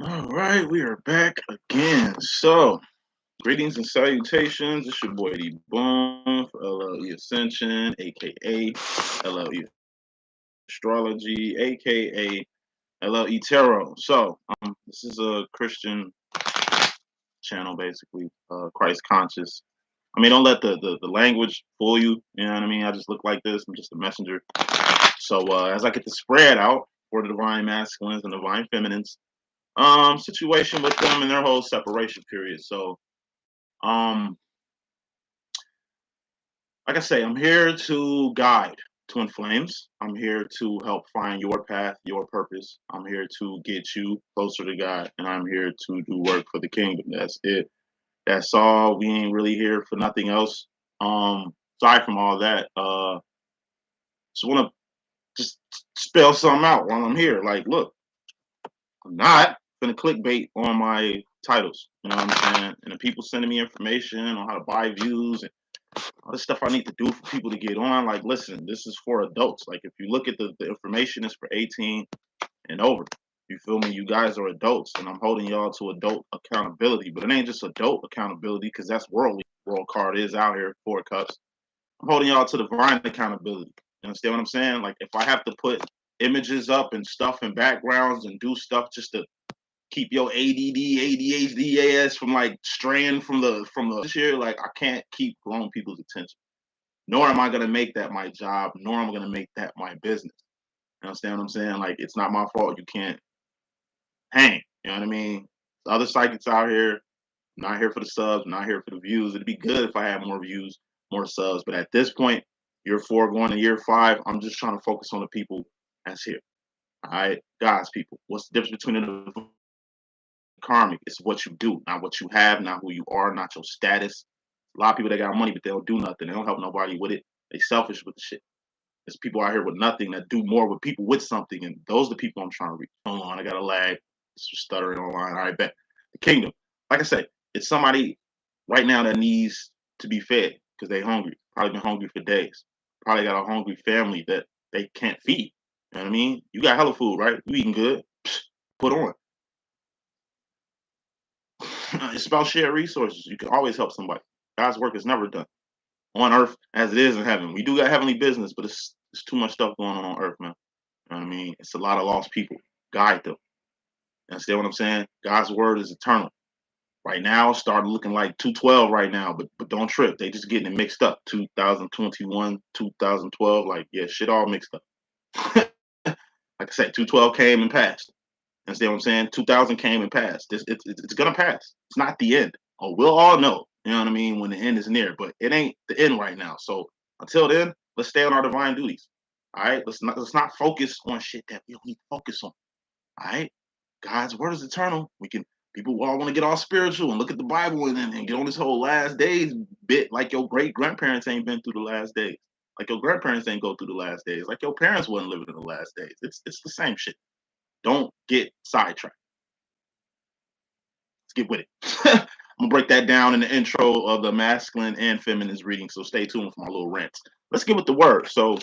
All right, we are back again. So, greetings and salutations. It's your boy D.Boom for LLE.Ascension, aka LLE Astrology, aka LLE Tarot. So, this is a Christian channel, basically, Christ conscious. I mean, don't let the language fool you. You know what I mean? I just look like this. I'm just a messenger. So, as I get the spread out for the divine masculines and divine feminines, situation with them and their whole separation period. So, um, like I say, I'm here to guide twin flames. I'm here to help find your path, your purpose. I'm here to get you closer to God, and I'm here to do work for the kingdom. That's it. That's all. We ain't really here for nothing else. Aside from all that, just want to just spell something out while I'm here. Like, look, I'm not gonna clickbait on my titles. You know what I'm saying? And the people sending me information on how to buy views and all the stuff I need to do for people to get on. Like, listen, this is for adults. Like, if you look at the information, is for 18 and over. You feel me? You guys are adults, and I'm holding y'all to adult accountability. But it ain't just adult accountability, because that's worldly. World card is out here, 4 cups. I'm holding y'all to divine accountability. You understand what I'm saying? Like, if I have to put images up and stuff and backgrounds and do stuff just to keep your ADD, ADHD ass from like straying from the this year, like I can't keep grown people's attention. Nor am I gonna make that my job, nor am I gonna make that my business. You understand what I'm saying? Like, it's not my fault you can't hang. You know what I mean? The other psychics out here, I'm not here for the subs, I'm not here for the views. It'd be good if I had more views, more subs. But at this point, year 4 going to year 5, I'm just trying to focus on the people that's here. All right, God's people. What's the difference between the karmic? It's what you do, not what you have, not who you are, not your status. A lot of people that got money, but they don't do nothing. They don't help nobody with it. They selfish with the shit. There's people out here with nothing that do more with people with something, and those are the people I'm trying to reach. Hold on, I got a lag. It's just stuttering online. All right, bet. The kingdom. Like I said, it's somebody right now that needs to be fed because they hungry. Probably been hungry for days. Probably got a hungry family that they can't feed. You know what I mean? You got hella food, right? You eating good. Put on. It's about shared resources. You can always help somebody. God's work is never done on earth as it is in heaven. We do got heavenly business, but it's too much stuff going on earth, man. You know what I mean? It's a lot of lost people. Guide them. You understand what I'm saying? God's word is eternal. Right now, it's starting looking like 212 right now, but don't trip. They just getting it mixed up. 2021, 2012, like, yeah, shit all mixed up. Like I said, 212 came and passed. Understand what I'm saying? 2000 came and passed. It's gonna pass. It's not the end. Oh, we'll all know. You know what I mean? When the end is near, but it ain't the end right now. So until then, let's stay on our divine duties. All right. Let's not focus on shit that we don't need to focus on. All right. God's word is eternal. We can people all want to get all spiritual and look at the Bible and get on this whole last days bit like your great grandparents ain't been through the last days. Like your grandparents ain't go through the last days. Like your parents wasn't living in the last days. It's the same shit. Don't get sidetracked. Let's get with it. I'm gonna break that down in the intro of the masculine and feminine reading. So stay tuned for my little rants. Let's get with the word. So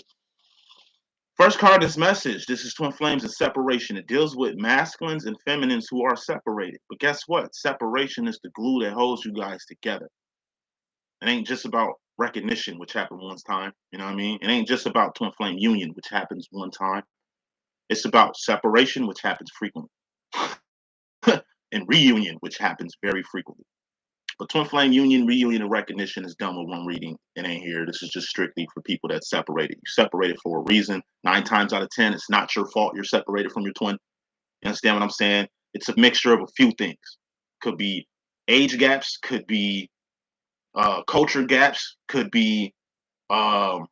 first card is message. This is twin flames and separation. It deals with masculines and feminines who are separated. But guess what? Separation is the glue that holds you guys together. It ain't just about recognition, which happened one time. You know what I mean? It ain't just about twin flame union, which happens one time. It's about separation, which happens frequently. And reunion, which happens very frequently. But twin flame union, reunion, and recognition is done with one reading. It ain't here. This is just strictly for people that separated. You separated for a reason. 9 times out of 10, it's not your fault you're separated from your twin. You understand what I'm saying? It's a mixture of a few things. Could be age gaps, could be culture gaps, could be um,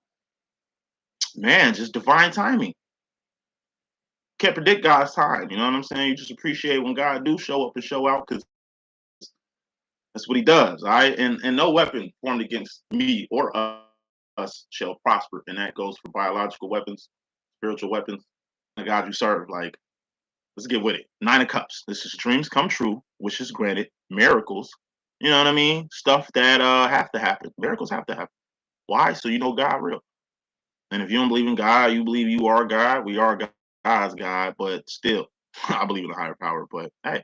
just divine timing. Can't predict God's time. You know what I'm saying? You just appreciate when God do show up and show out because that's what he does. All right. And no weapon formed against me or us shall prosper. And that goes for biological weapons, spiritual weapons, the God you serve. Like, let's get with it. 9 of Cups. This is dreams come true, wishes granted, miracles. You know what I mean? Stuff that have to happen. Miracles have to happen. Why? So you know God real. And if you don't believe in God, you believe you are God. We are God's God, but still, I believe in a higher power. But hey,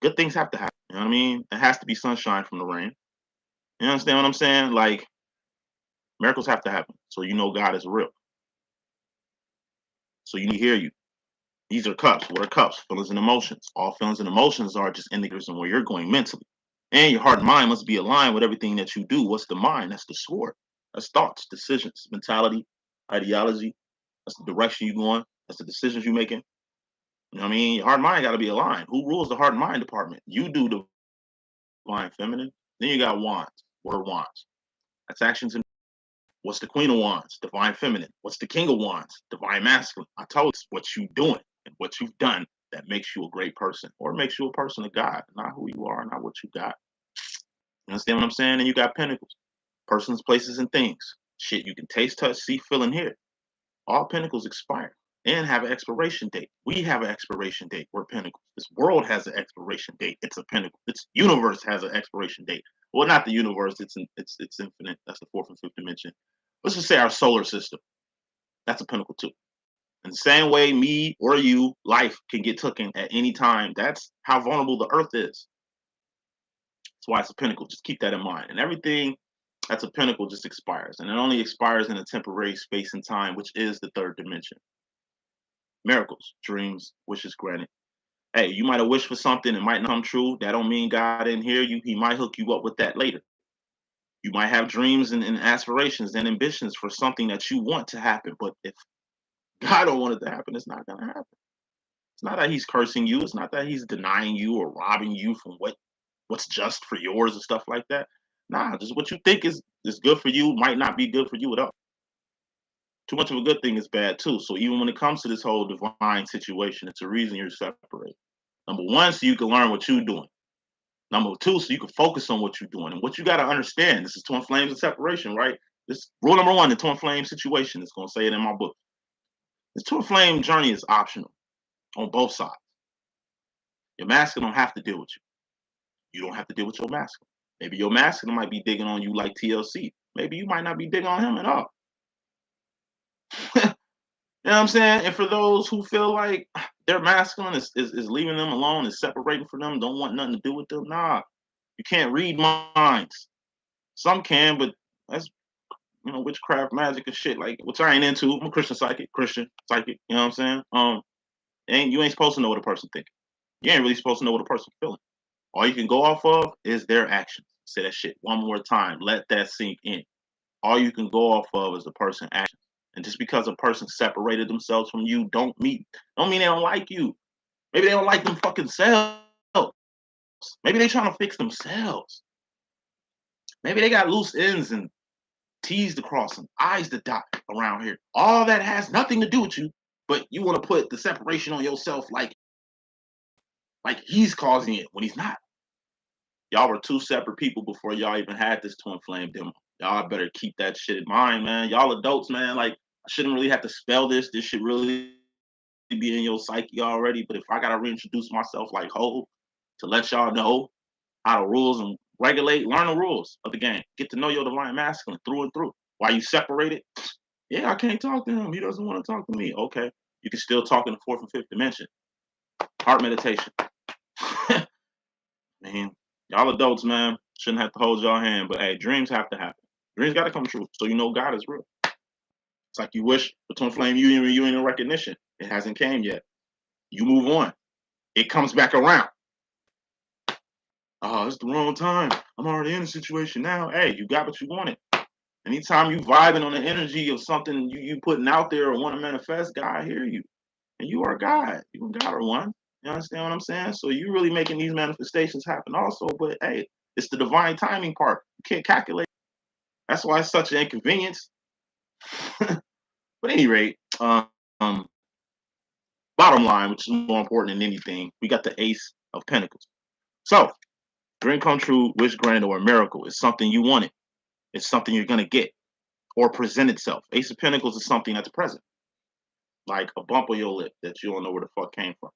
Good things have to happen. You know what I mean? It has to be sunshine from the rain. You understand what I'm saying? Like miracles have to happen. So you know God is real. So you need to hear you. These are cups. What are cups? Feelings and emotions. All feelings and emotions are just indicators on where you're going mentally. And your heart and mind must be aligned with everything that you do. What's the mind? That's the sword. That's thoughts, decisions, mentality, ideology. That's the direction you're going. That's the decisions you're making. You know what I mean? Your heart and mind got to be aligned. Who rules the heart and mind department? You do, the divine feminine. Then you got wands. What are wands? That's actions and what's the queen of wands? Divine feminine. What's the king of wands? Divine masculine. I told you what you doing and what you've done that makes you a great person or makes you a person of God, not who you are, not what you got. You understand what I'm saying? And you got pentacles, persons, places, and things. Shit you can taste, touch, see, feel, and hear. All pentacles expire and have an expiration date. We have an expiration date. We're pentacles. This world has an expiration date. It's a pentacle. This universe has an expiration date. Well, not the universe. It's infinite. That's the fourth and fifth dimension. Let's just say our solar system. That's a pinnacle too. In the same way, me or you, life can get taken at any time. That's how vulnerable the earth is. That's why it's a pinnacle. Just keep that in mind. And everything that's a pinnacle just expires. And it only expires in a temporary space and time, which is the third dimension. Miracles, dreams, wishes granted. Hey, you might have wished for something, it might not come true. That don't mean God didn't hear you. He might hook you up with that later. You might have dreams and aspirations and ambitions for something that you want to happen. But if God don't want it to happen, it's not gonna happen. It's not that he's cursing you. It's not that he's denying you or robbing you from what's just for yours and stuff like that. Nah, just what you think is good for you might not be good for you at all. Too much of a good thing is bad too. So even when it comes to this whole divine situation, it's a reason you're separated. Number one, so you can learn what you're doing. Number two, so you can focus on what you're doing. And what you got to understand, this is twin flames of separation, right? This rule number one, the twin flame situation. It's going to say it in my book. This twin flame journey is optional on both sides. Your masculine don't have to deal with you. You don't have to deal with your masculine. Maybe your masculine might be digging on you like TLC. Maybe you might not be digging on him at all. You know what I'm saying? And for those who feel like their masculine is leaving them alone, is separating from them, don't want nothing to do with them, nah. You can't read minds. Some can, but that's witchcraft, magic, and shit. Like, which I ain't into. I'm a Christian psychic. You know what I'm saying? And you ain't supposed to know what a person thinking. You ain't really supposed to know what a person feeling. All you can go off of is their actions. Say that shit one more time. Let that sink in. All you can go off of is the person's actions. And just because a person separated themselves from you, don't mean they don't like you. Maybe they don't like them fucking selves. Maybe they trying to fix themselves. Maybe they got loose ends and T's to cross and I's to dot around here. All that has nothing to do with you, but you want to put the separation on yourself like he's causing it when he's not. Y'all were two separate people before y'all even had this twin flame demo. Y'all better keep that shit in mind, man. Y'all adults, man. Like, I shouldn't really have to spell this. This should really be in your psyche already. But if I gotta reintroduce myself like whole to let y'all know how the rules and regulate, learn the rules of the game. Get to know your divine masculine through and through. Why you separated? Yeah, I can't talk to him. He doesn't want to talk to me. Okay. You can still talk in the fourth and fifth dimension. Heart meditation. Man, y'all adults, man, shouldn't have to hold y'all hand. But hey, dreams have to happen. Dreams got to come true. So you know God is real. It's like you wish the twin flame union in recognition. It hasn't came yet. You move on. It comes back around. Oh, it's the wrong time. I'm already in a situation now. Hey, you got what you wanted. Anytime you vibing on the energy of something you putting out there or want to manifest, God hear you. And you are God. You God are one. You understand what I'm saying? So you really making these manifestations happen also. But hey, it's the divine timing part. You can't calculate. That's why it's such an inconvenience. But at any rate, bottom line, which is more important than anything, we got the Ace of Pentacles. So, dream come true, wish granted, or a miracle is something you wanted. It's something you're gonna get or present itself. Ace of Pentacles is something that's present, like a bump on your lip that you don't know where the fuck came from.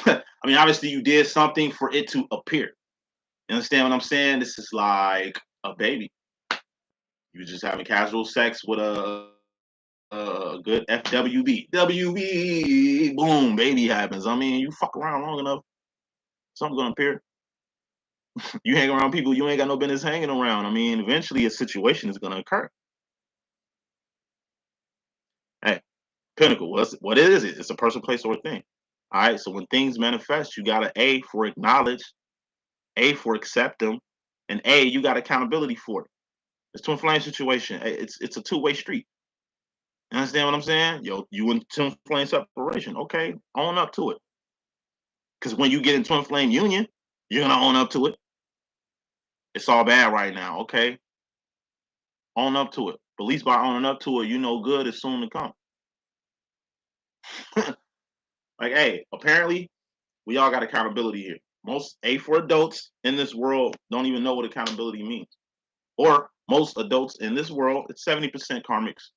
I mean, obviously, you did something for it to appear. You understand what I'm saying? This is like a baby. You just having casual sex with a good FWB. WB, boom, baby happens. I mean, you fuck around long enough, Something's gonna appear. You hang around people you ain't got no business hanging around. I mean, eventually a situation is gonna occur. Hey, pinnacle, what is it? It's a person, place, or a thing. All right. So when things manifest, you gotta A for acknowledge, A for accept them, and A, you got accountability for it. It's twin flame situation. It's a two-way street. You understand what I'm saying? Yo, you in twin flame separation. Okay, own up to it. Because when you get in twin flame union, you're gonna own up to it. It's all bad right now. Okay, own up to it. But at least by owning up to it, you know good is soon to come. Like, hey, apparently we all got accountability here. Most A for adults in this world don't even know what accountability means. Or most adults in this world, it's 70% karmics,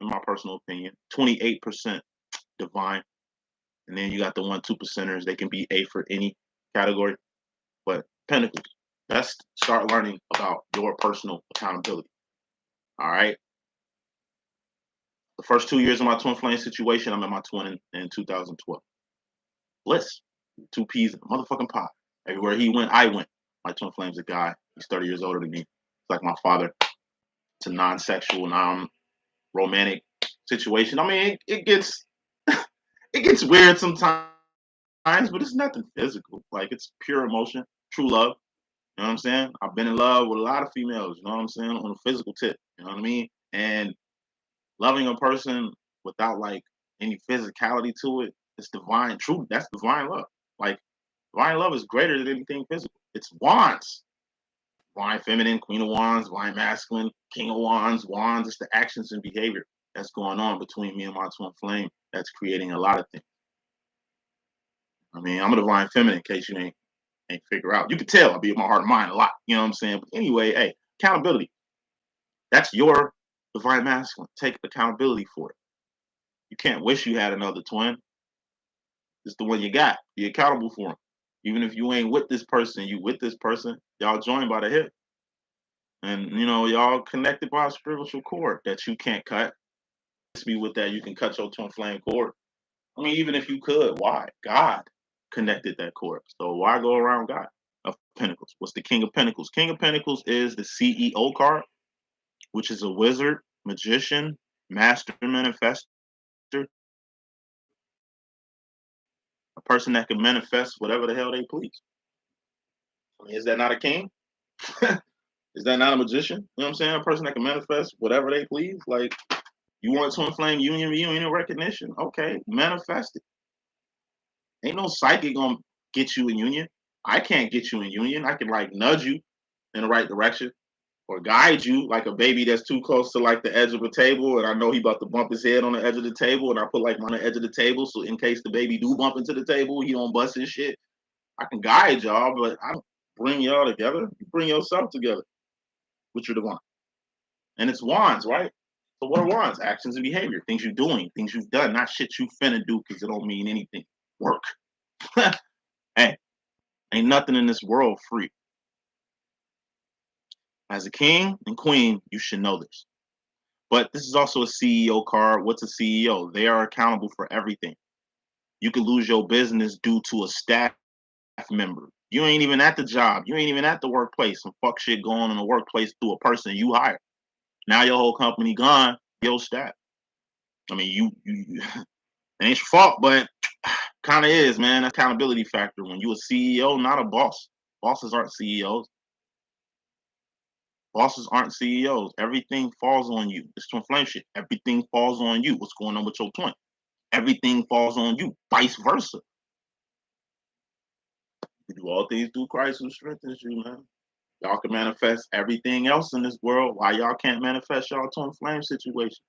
in my personal opinion, 28% divine. And then you got the 1-2 percenters. They can be A for any category. But Pentacles, best start learning about your personal accountability. All right. The first 2 years of my twin flame situation, I'm in my twin in 2012. Bliss, two peas in the motherfucking pot. Everywhere he went, I went. My twin flame's a guy. He's 30 years older than me. He's like my father. It's a non-sexual, non-romantic situation. I mean, it gets it gets weird sometimes, but it's nothing physical. Like, it's pure emotion, true love. You know what I'm saying? I've been in love with a lot of females, you know what I'm saying, on a physical tip. You know what I mean? And loving a person without like any physicality to it, it's divine truth. That's divine love. Like, divine love is greater than anything physical. It's wands. Divine feminine, queen of wands, divine masculine, king of wands, wands. It's the actions and behavior that's going on between me and my twin flame that's creating a lot of things. I mean, I'm a divine feminine in case you ain't figure out. You can tell I be in my heart and mind a lot. You know what I'm saying? But anyway, hey, accountability. That's your divine masculine. Take accountability for it. You can't wish you had another twin. It's the one you got. Be accountable for him. Even if you ain't with this person, you with this person. Y'all joined by the hip. And, y'all connected by a spiritual cord that you can't cut. Me with that, you can cut your twin flame cord. I mean, even if you could, why? God connected that cord. So why go around God? Of Pentacles. What's the King of Pentacles? King of Pentacles is the CEO card, which is a wizard, magician, master manifester, a person that can manifest whatever the hell they please. I mean, is that not a king? Is that not a magician? You know what I'm saying? A person that can manifest whatever they please. Like, you want twin flame union, reunion, recognition? Okay, manifest it. Ain't no psychic gonna get you in union. I can't get you in union. I can like nudge you in the right direction or guide you like a baby that's too close to like the edge of a table, and I know he about to bump his head on the edge of the table, and I put like on the edge of the table so in case the baby do bump into the table, he don't bust his shit. I can guide y'all, but I don't bring y'all together. You bring yourself together with your divine. And it's wands, right? So what are wands? Actions and behavior, things you're doing, things you've done, not shit you finna do because it don't mean anything. Work. Hey, ain't nothing in this world free. As a king and queen, you should know this. But this is also a CEO card. What's a CEO? They are accountable for everything. You could lose your business due to a staff member. You ain't even at the job. You ain't even at the workplace. Some fuck shit going on in the workplace through a person you hired. Now your whole company gone. Your staff. I mean, you it ain't your fault, but kind of is, man. Accountability factor. When you a CEO, not a boss. Bosses aren't CEOs. Bosses aren't CEOs. Everything falls on you. It's twin flame shit. Everything falls on you. What's going on with your twin? Everything falls on you. Vice versa. You do all things through Christ who strengthens you, man. Y'all can manifest everything else in this world. Why y'all can't manifest y'all twin flame situation?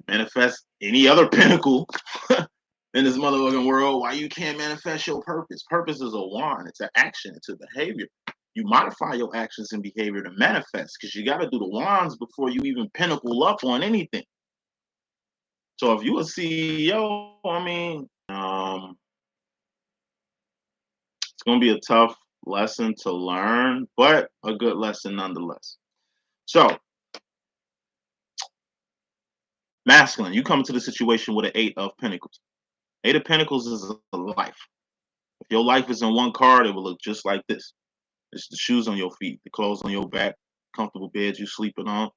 Manifest any other pinnacle in this motherfucking world. Why you can't manifest your purpose? Purpose is a wand. It's an action. It's a behavior. You modify your actions and behavior to manifest because you got to do the wands before you even pinnacle up on anything. So if you a CEO, I mean, it's going to be a tough lesson to learn, but a good lesson nonetheless. So, masculine, you come into the situation with an 8 of Pentacles. Eight of Pentacles is a life. If your life is in one card, it will look just like this. It's the shoes on your feet, the clothes on your back, comfortable bed you sleeping on,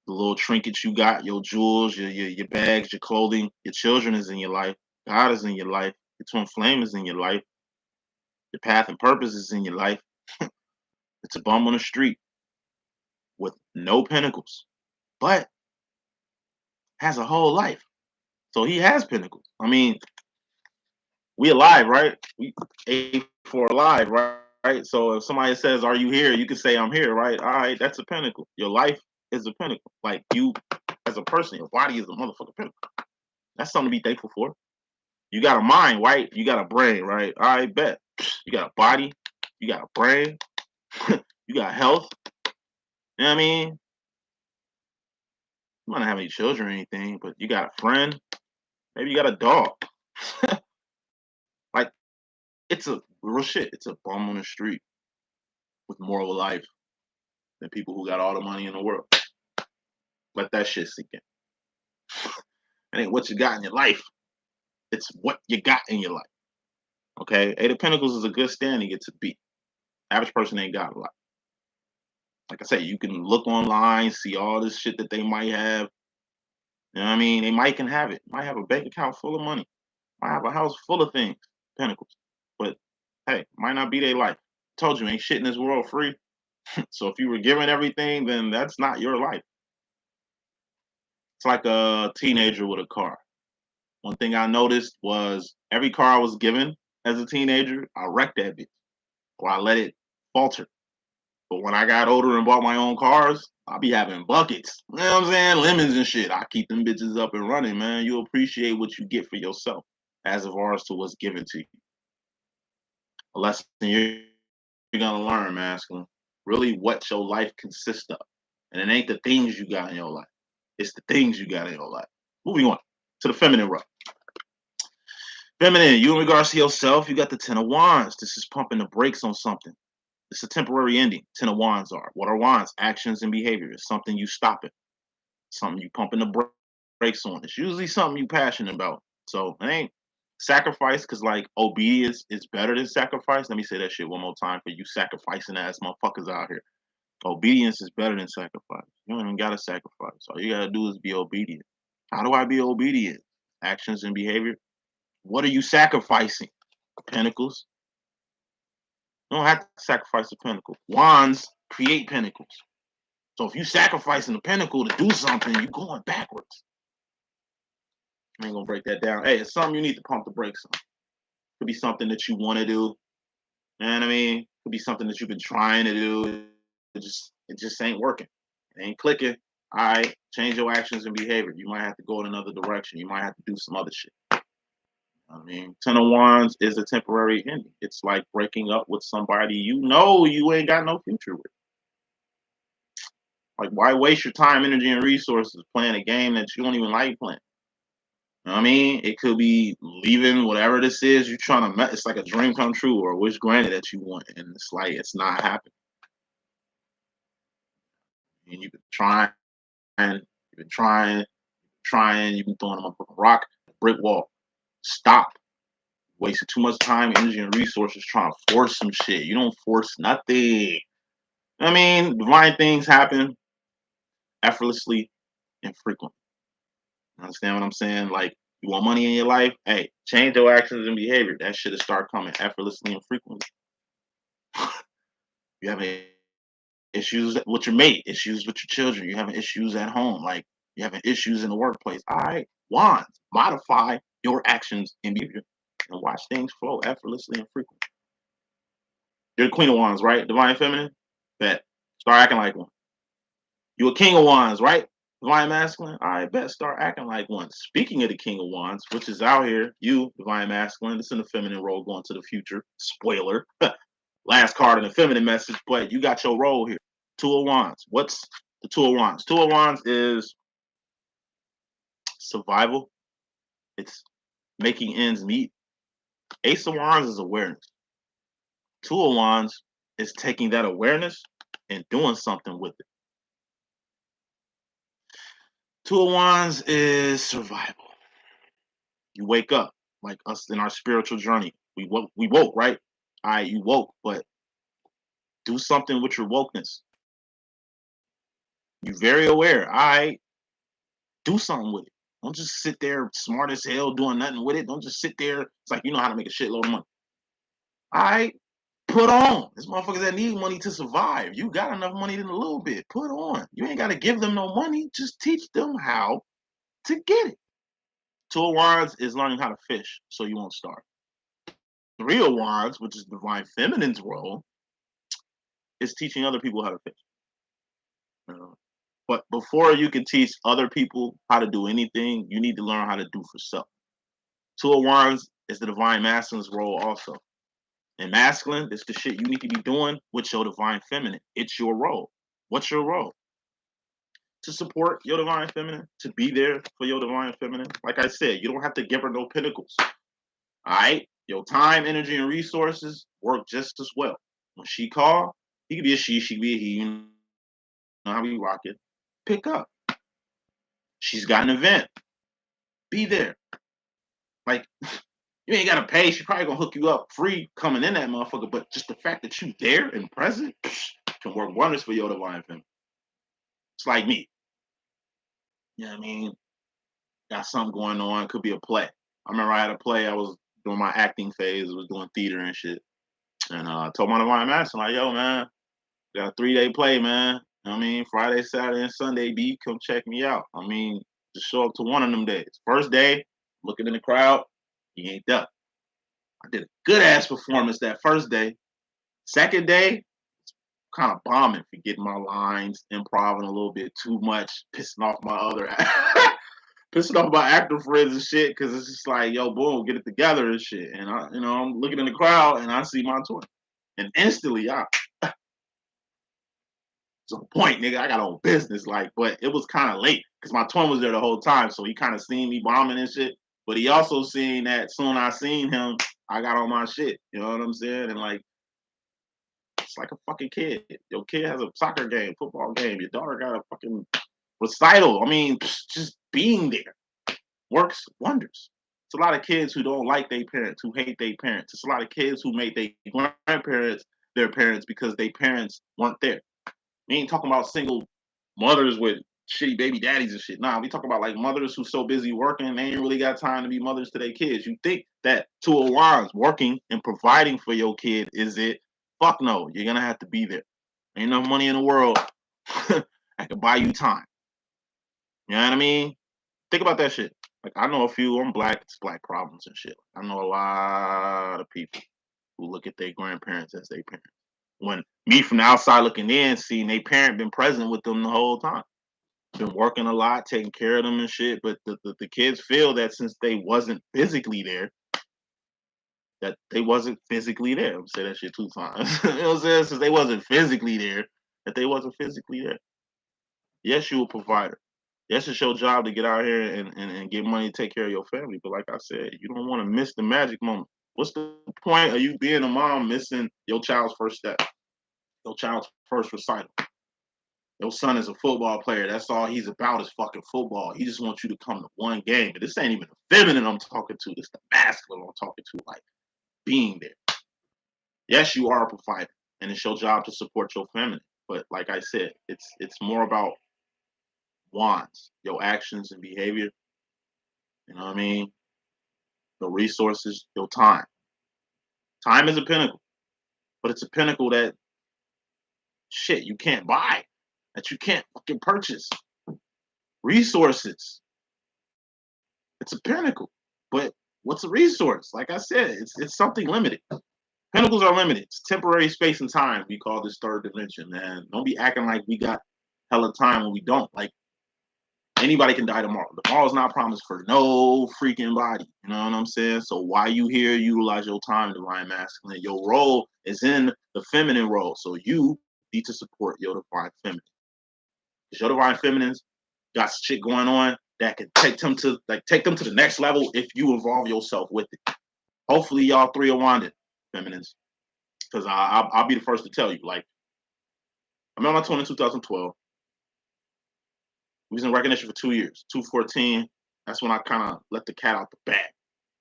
the little trinkets you got, your jewels, your bags, your clothing, your children is in your life, God is in your life, your twin flame is in your life, your path and purpose is in your life. It's a bum on the street with no pentacles, but has a whole life. So he has pentacles. I mean, we alive, right? We A for alive, right? Right. So if somebody says, "Are you here?" You can say, "I'm here." Right. All right. That's a pinnacle. Your life is a pinnacle. Like you, as a person, your body is a motherfucking pinnacle. That's something to be thankful for. You got a mind, right? You got a brain, right? I bet. You got a body. You got a brain. You got health. You know what I mean? You might not have any children or anything, but you got a friend. Maybe you got a dog. Like it's a real shit. It's a bum on the street with more of a life than people who got all the money in the world. Let that shit sink in. It ain't what you got in your life. It's what you got in your life. Okay? Eight of Pentacles is a good standing it to be. Average person ain't got a lot. Like I said, you can look online, see all this shit that they might have. You know what I mean? They might can have it. Might have a bank account full of money. Might have a house full of things. Pentacles. But hey, might not be their life. Told you, ain't shit in this world free. So if you were given everything, then that's not your life. It's like a teenager with a car. One thing I noticed was every car I was given as a teenager, I wrecked that bitch or I let it falter. But when I got older and bought my own cars, I'll be having buckets. You know what I'm saying? Lemons and shit. I keep them bitches up and running, man. You appreciate what you get for yourself as far as to what's given to you. A lesson you're gonna learn, masculine. Really what your life consists of. And it ain't the things you got in your life. It's the things you got in your life. Moving on to the feminine row. Feminine, you in regards to yourself, you got the Ten of Wands. This is pumping the brakes on something. It's a temporary ending. Ten of Wands are. What are Wands? Actions and behavior. It's something you stop it. Something you pumping the brakes on. It's usually something you passionate about. So it ain't sacrifice because like obedience is better than sacrifice. Let me say that shit one more time for you sacrificing ass motherfuckers out here. Obedience is better than sacrifice. You don't even gotta sacrifice. All you gotta do is be obedient. How do I be obedient? Actions and behavior. What are you sacrificing? Pentacles. You don't have to sacrifice a pentacle. Wands create pentacles. So if you sacrificing a pentacle to do something, you're going backwards. I ain't gonna break that down. Hey, it's something you need to pump the brakes on. Could be something that you want to do. You know what I mean? Could be something that you've been trying to do. It just ain't working. It ain't clicking. All right, change your actions and behavior. You might have to go in another direction. You might have to do some other shit. I mean, Ten of Wands is a temporary ending. It's like breaking up with somebody you know you ain't got no future with. Like, why waste your time, energy, and resources playing a game that you don't even like playing? You know what I mean? It could be leaving whatever this is you're trying to. It's like a dream come true or a wish granted that you want, and it's like it's not happening. And you've been trying, you've been throwing them up a rock, brick wall. Stop. Wasting too much time, energy, and resources trying to force some shit. You don't force nothing. I mean, divine things happen effortlessly and frequently. Understand what I'm saying? Like, you want money in your life? Hey, change your actions and behavior. That shit will start coming effortlessly and frequently. You having issues with your mate, issues with your children. You having issues at home. Like, you having issues in the workplace. All right, wands, modify your actions and behavior and watch things flow effortlessly and frequently. You're the queen of wands, right? Divine feminine? Bet. Start acting like one. You a king of wands, right? Divine masculine? All right, bet. Start acting like one. Speaking of the king of wands, which is out here, you, divine masculine, it's in the feminine role going to the future. Spoiler. Last card in the feminine message, but you got your role here. Two of wands. What's the two of wands? Two of wands is survival. It's making ends meet. Ace of wands is awareness. Two of wands is taking that awareness and doing something with it. Two of wands is survival. You wake up. like us in our spiritual journey. We woke, right? All right, you woke, but do something with your wokeness. You're very aware. All right, do something with it. Don't just sit there smart as hell doing nothing with it. Don't just sit there. It's like you know how to make a shitload of money. All right, put on. There's motherfuckers that need money to survive. You got enough money in a little bit. Put on. You ain't got to give them no money. Just teach them how to get it. Two of Wands is learning how to fish so you won't starve. Three of Wands, which is Divine Feminine's role, is teaching other people how to fish. But before you can teach other people how to do anything, you need to learn how to do for self. Two of Wands is the Divine Masculine's role also. And masculine is the shit you need to be doing with your Divine Feminine. It's your role. What's your role? To support your Divine Feminine, to be there for your Divine Feminine. Like I said, you don't have to give her no pinnacles. All right? Your time, energy, and resources work just as well. When she call, he could be a she could be a he. You know how we rock it. Pick up. She's got an event. Be there. Like, you ain't gotta pay. She probably gonna hook you up free coming in that motherfucker. But just the fact that you there and present can work wonders for your Divine Feminine. It's like me. You know what I mean? Got something going on. Could be a play. I remember I had a play. I was doing my acting phase. I was doing theater and shit. And I told my Divine Masculine, like, yo, man, got a 3-day play, man. You know what I mean? Friday, Saturday, and Sunday, B, come check me out. I mean, just show up to one of them days. First day, looking in the crowd, he ain't done. I did a good ass performance that first day. Second day, kind of bombing, forgetting my lines, improving a little bit too much, pissing off my other pissing off my actor friends and shit, because it's just like, yo, boom, get it together and shit. And I'm looking in the crowd and I see my twin. And instantly, to the point, nigga, I got on business, like, but it was kind of late because my twin was there the whole time, so he kind of seen me bombing and shit. But he also seen that soon I seen him, I got on my shit. You know what I'm saying? And like, it's like a fucking kid. Your kid has a soccer game, football game. Your daughter got a fucking recital. I mean, just being there works wonders. It's a lot of kids who don't like their parents, who hate their parents. It's a lot of kids who make their grandparents their parents because their parents weren't there. We ain't talking about single mothers with shitty baby daddies and shit. Nah, we talking about like mothers who so busy working, they ain't really got time to be mothers to their kids. You think that Two of Wands working and providing for your kid is it? Fuck no. You're gonna have to be there. Ain't enough money in the world I can buy you time. You know what I mean? Think about that shit. Like I know a few, I'm black, it's black problems and shit. I know a lot of people who look at their grandparents as their parents. When me from the outside looking in, seeing their parent been present with them the whole time. Been working a lot, taking care of them and shit. But the kids feel that since they wasn't physically there, that they wasn't physically there. I'm saying that shit 2 times. You know what I'm saying? Since they wasn't physically there, that they wasn't physically there. Yes, you a provider. Yes, it's your job to get out here and get money to take care of your family. But like I said, you don't want to miss the magic moment. What's the point of you being a mom missing your child's first step, your child's first recital? Your son is a football player. That's all he's about is fucking football. He just wants you to come to one game. But this ain't even the feminine I'm talking to. This the masculine I'm talking to. Like being there. Yes, you are a provider, and it's your job to support your feminine. But like I said, it's more about wants, your actions and behavior. You know what I mean? Your resources, your time. Time is a pinnacle, but it's a pinnacle that shit you can't buy, that you can't fucking purchase. Resources. It's a pinnacle, but what's a resource? Like I said, it's something limited. Pinnacles are limited. It's temporary space and time. We call this third dimension, man. Don't be acting like we got hella time when we don't. Like anybody can die tomorrow. Tomorrow's not promised for no freaking body. You know what I'm saying? So why you here, utilize your time, divine masculine. Your role is in the feminine role. So you need to support your divine feminine. Because your divine feminines got shit going on that can take them to the next level if you involve yourself with it. Hopefully, y'all three are wanted, feminines. Because I'll be the first to tell you. Like, I met my twin in 2012. We was in recognition for 2 years. 2014, that's when I kind of let the cat out the bag.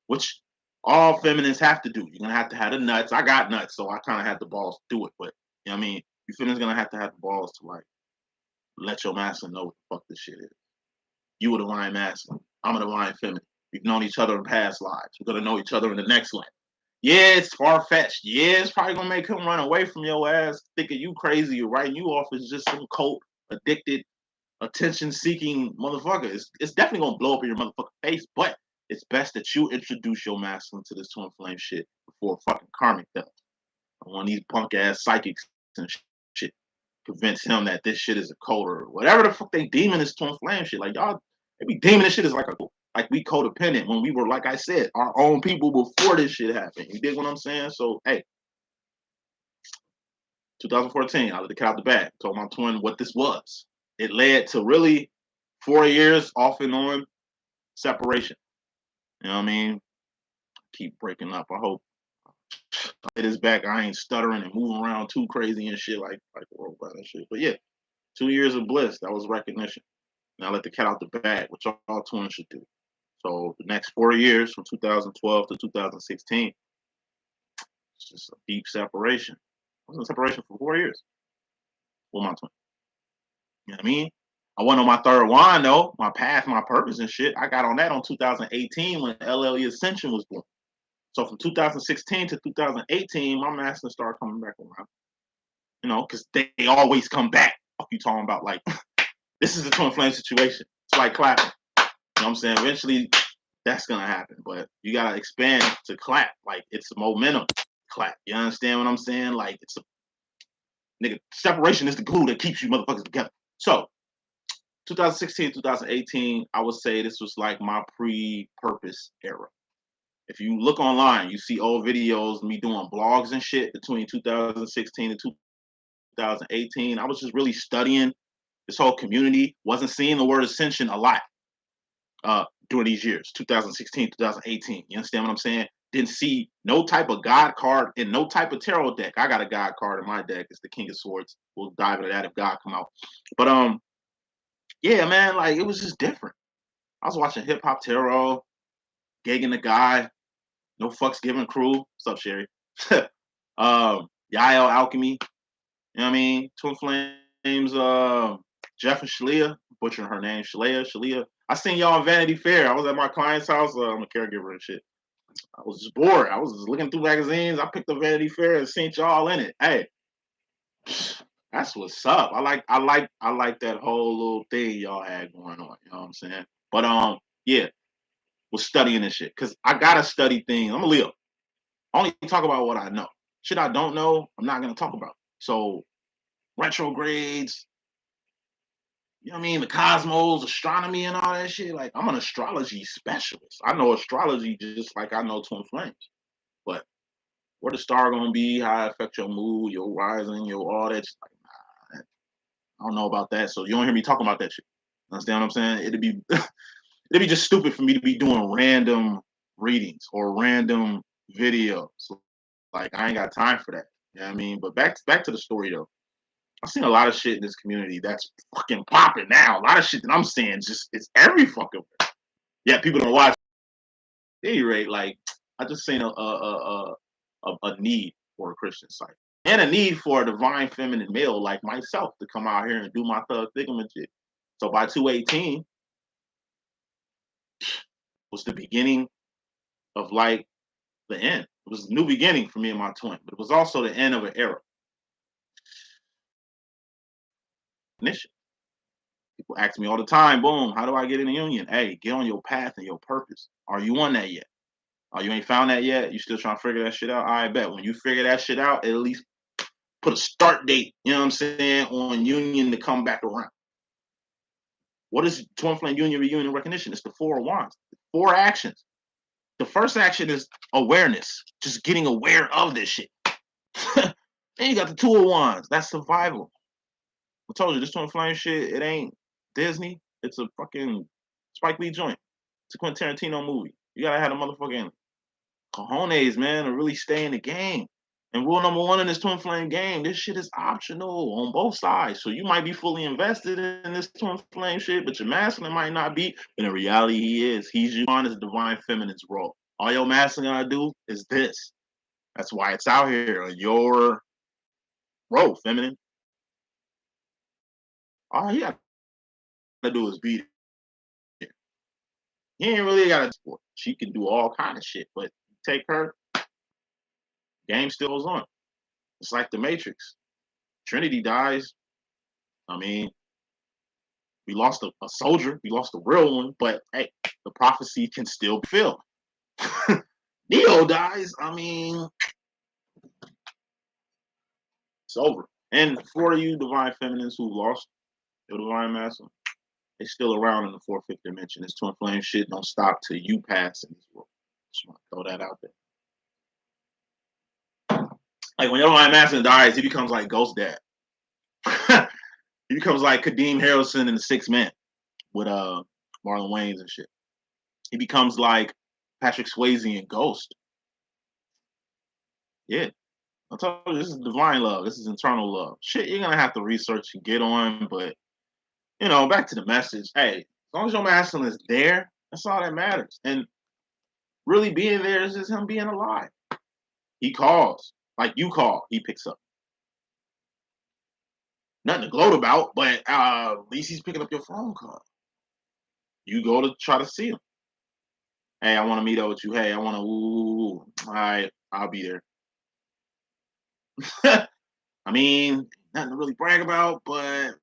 Which all feminines have to do. You're gonna have to have the nuts. I got nuts, so I kind of had the balls to do it. But you know what I mean, you feminines gonna have the balls to like let your masculine know what the fuck this shit is. You a divine masculine. I'm a divine feminine. We've known each other in past lives. We're gonna know each other in the next life. Yeah, it's far fetched. Yeah, it's probably gonna make him run away from your ass, thinking you crazy or writing you off as just some cold, addicted, attention-seeking motherfucker. It's definitely gonna blow up in your motherfucking face, but it's best that you introduce your masculine to this twin flame shit before fucking karmic does. One of these punk ass psychics and shit convince him that this shit is a code or whatever the fuck they deeming this twin flame shit. Like y'all, they be deeming this shit as like we codependent when we were, like I said, our own people before this shit happened. You dig what I'm saying? So hey, 2014, I let the cat out the bag. Told my twin what this was. It led to really 4 years off and on separation. You know what I mean? Keep breaking up. I hope it is back. I ain't stuttering and moving around too crazy and shit like worldwide and shit. But yeah, 2 years of bliss. That was recognition. Now let the cat out the bag, which all twins should do. So the next 4 years, from 2012 to 2016, it's just a deep separation. I was in separation for 4 years with my twin. You know what I mean? I went on my third wine though, my path, my purpose and shit. I got on that on 2018 when LLE.Ascension was born. So from 2016 to 2018, my masters started coming back around. You know, because they always come back. What you talking about? Like, this is a twin flame situation. It's like clapping. You know what I'm saying? Eventually, that's gonna happen. But you gotta expand to clap. Like, it's a momentum clap. You understand what I'm saying? Like, it's a nigga, separation is the glue that keeps you motherfuckers together. So 2016, 2018, I would say this was like my pre-purpose era. If you look online, you see old videos, me doing blogs and shit between 2016 and 2018. I was just really studying this whole community. Wasn't seeing the word ascension a lot during these years, 2016, 2018. You understand what I'm saying? Didn't see no type of God card in no type of tarot deck. I got a God card in my deck. It's the King of Swords. We'll dive into that if God come out. But yeah, man, like it was just different. I was watching Hip Hop Tarot, Gagging the Guy, No Fucks Given Crew. What's up, Sherry? Yael Alchemy. You know what I mean? Twin Flames, Jeff and Shalia. Butchering her name. Shalia. I seen y'all on Vanity Fair. I was at my client's house. I'm a caregiver and shit. I was just bored. I was just looking through magazines. I picked up Vanity Fair and seen y'all in it. Hey, that's what's up. I like that whole little thing y'all had going on. You know what I'm saying? But yeah, was studying this shit because I gotta study things. I'm a Leo. I only talk about what I know. Shit I don't know, I'm not gonna talk about. So retrogrades, you know what I mean? The cosmos, astronomy, and all that shit. Like I'm an astrology specialist. I know astrology just like I know twin flames. But where the star gonna be, how it affect your mood, your rising, your all that. Like, nah, I don't know about that. So you don't hear me talking about that shit. Understand what I'm saying? It'd be just stupid for me to be doing random readings or random videos. Like I ain't got time for that. You know what I mean? But back to the story though. I've seen a lot of shit in this community that's fucking popping now. A lot of shit that I'm saying just it's every fucking yeah, people don't watch. At any rate, like I just seen a need for a Christian site. And a need for a divine feminine male like myself to come out here and do my thug thingamajig. So by 218 was the beginning of like the end. It was a new beginning for me and my twin, but it was also the end of an era. People ask me all the time, boom, how do I get in the union? Hey, get on your path and your purpose. Are you on that yet? Oh, you ain't found that yet? You still trying to figure that shit out? I bet when you figure that shit out, at least put a start date, you know what I'm saying, on union to come back around. What is twin flame union reunion recognition? It's the 4 of wands, 4 actions. The first action is awareness, just getting aware of this shit. Then you got the 2 of wands, that's survival. I told you this twin flame shit, it ain't Disney. It's a fucking Spike Lee joint. It's a Quentin Tarantino movie. You gotta have a motherfucking cojones, man, to really stay in the game. And rule number 1 in this twin flame game, this shit is optional on both sides. So you might be fully invested in this twin flame shit, but your masculine might not be. But in reality, he is. He's on his divine feminine's role. All your masculine gotta do is this. That's why it's out here on your road, feminine. All you gotta do is be there. He ain't really got to. She can do all kind of shit, but take her, game still goes on. It's like the Matrix. Trinity dies. I mean, we lost a soldier, we lost a real one, but hey, the prophecy can still be fulfilled. Neo dies. I mean, it's over. And for you divine feminines who lost your divine masculine, it's still around in the fourth, fifth dimension. This twin flame shit don't stop till you pass in this world. Just want to throw that out there. Like when your divine masculine dies, he becomes like Ghost Dad. He becomes like Kadeem Harrelson in The Sixth Man with Marlon Wayans and shit. He becomes like Patrick Swayze in Ghost. Yeah. I told you, this is divine love. This is internal love. Shit, you're gonna have to research and get on, but you know, back to the message. Hey, as long as your masculine is there, that's all that matters. And really being there is just him being alive. He calls. Like you call, he picks up. Nothing to gloat about, but at least he's picking up your phone call. You go to try to see him. Hey, I want to meet up with you. Hey, I want to. Ooh, all right, I'll be there. I mean, nothing to really brag about, but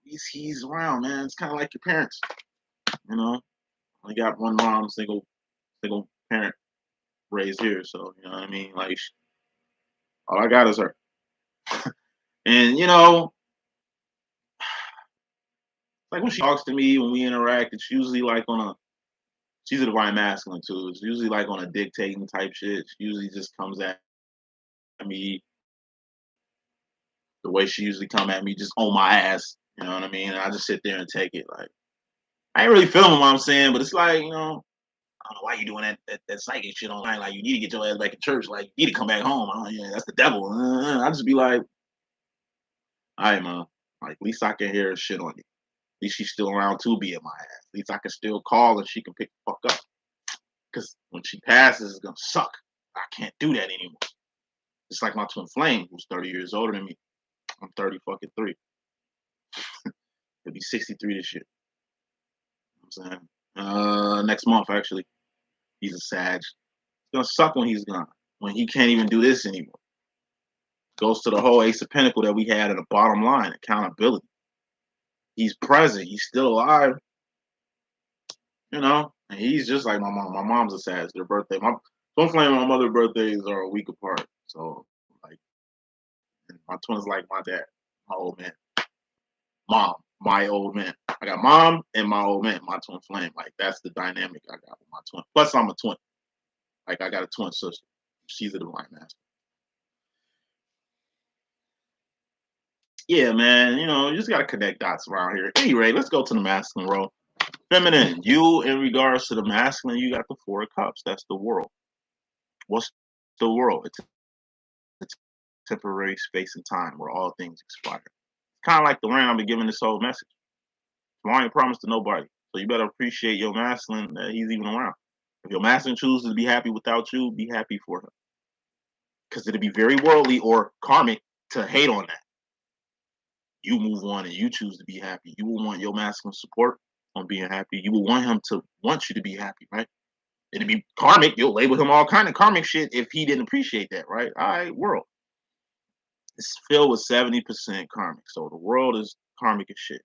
he's around, man. It's kind of like your parents, you know. I got one mom, single parent raised here, so you know what I mean. Like, all I got is her, and you know, like when she talks to me, when we interact, it's usually like on a. She's a divine masculine too. It's usually like on a dictating type shit. She usually just comes at me the way she usually come at me, just on my ass. You know what I mean? And I just sit there and take it. Like I ain't really feeling what I'm saying, but it's like, you know, I don't know why you doing that psychic shit online. Like you need to get your ass back in church. Like you need to come back home. Oh, yeah, that's the devil. I just be like, all right, man. Like at least I can hear her shit on you. At least she's still around to be in my ass. At least I can still call and she can pick the fuck up. Because when she passes, it's gonna suck. I can't do that anymore. It's like my twin flame, who's 30 years older than me. I'm 30 fucking 3. He'll be 63 this year. You know what I'm saying? Next month actually. He's a Sag. It's gonna suck when he's gone. When he can't even do this anymore. Goes to the whole Ace of Pentacle that we had at the bottom line, accountability. He's present. He's still alive. You know, and he's just like my mom. My mom's a Sag. Their birthday. My twin flame and my mother's birthdays are a week apart. So like, my twin's like my dad, my old man. Mom, my old man. I got mom and my old man, my twin flame. Like that's the dynamic I got with my twin. Plus, I'm a twin. Like I got a twin sister. She's a divine master. Yeah, man. You know, you just gotta connect dots around here. Anyway, let's go to the masculine role. Feminine, you in regards to the masculine, you got the 4 of Cups. That's the world. What's the world? It's a temporary space and time where all things expire. Kind of like the rain I've been giving this whole message. Tomorrow ain't promised to nobody. So you better appreciate your masculine that he's even around. If your masculine chooses to be happy without you, be happy for him. Because it'd be very worldly or karmic to hate on that. You move on and you choose to be happy. You will want your masculine support on being happy. You will want him to want you to be happy, right? It'd be karmic. You'll label him all kind of karmic shit if he didn't appreciate that, right? All right, world. It's filled with 70% karmic. So the world is karmic as shit.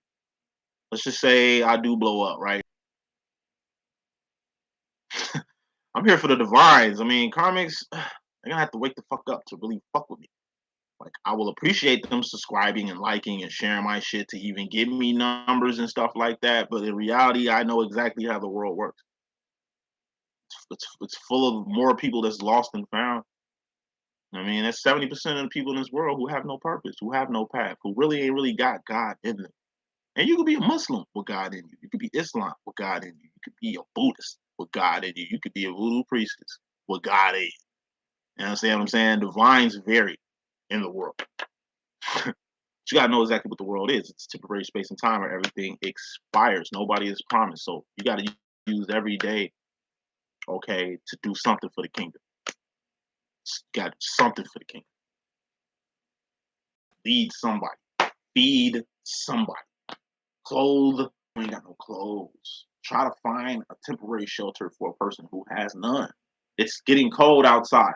Let's just say I do blow up, right? I'm here for the divines. I mean, karmics, they're gonna have to wake the fuck up to really fuck with me. Like, I will appreciate them subscribing and liking and sharing my shit to even give me numbers and stuff like that. But in reality, I know exactly how the world works. It's full of more people that's lost than found. I mean, that's 70% of the people in this world who have no purpose, who have no path, who really ain't really got God in them. And you could be a Muslim with God in you. You could be Islam with God in you. You could be a Buddhist with God in you. You could be a voodoo priestess with God in you. You understand what I'm saying? Divines vary in the world. You gotta know exactly what the world is. It's temporary space and time where everything expires. Nobody is promised. So you gotta use every day okay, to do something for the kingdom. Got something for the kingdom. Lead somebody. Feed somebody. Clothe. You ain't got no clothes. Try to find a temporary shelter for a person who has none. It's getting cold outside.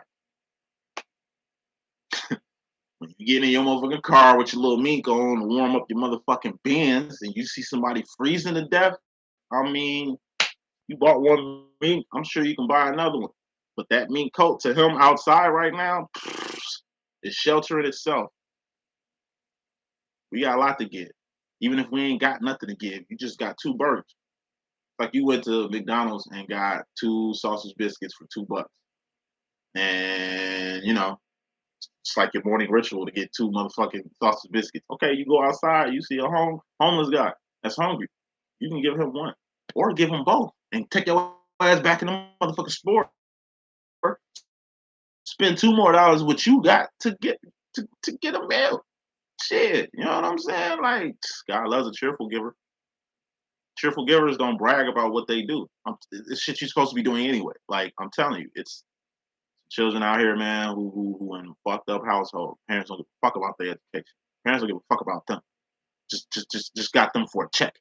When you get in your motherfucking car with your little mink on to warm up your motherfucking bins and you see somebody freezing to death, I mean, you bought one mink, I'm sure you can buy another one. But that mink coat to him outside right now is shelter in itself. We got a lot to give. Even if we ain't got nothing to give, you just got two burgers. Like you went to McDonald's and got two sausage biscuits for $2. And, it's like your morning ritual to get two motherfucking sausage biscuits. Okay, you go outside, you see a homeless guy that's hungry. You can give him one. Or give him both. And take your ass back in the motherfucking store. Spend $2 more what you got to get a meal. Shit, you know what I'm saying? Like, God loves a cheerful giver. Cheerful givers don't brag about what they do. It's shit you're supposed to be doing anyway. Like, I'm telling you, it's children out here, man, who in fucked up household. Parents don't give a fuck about their education. Parents don't give a fuck about them. Just got them for a check.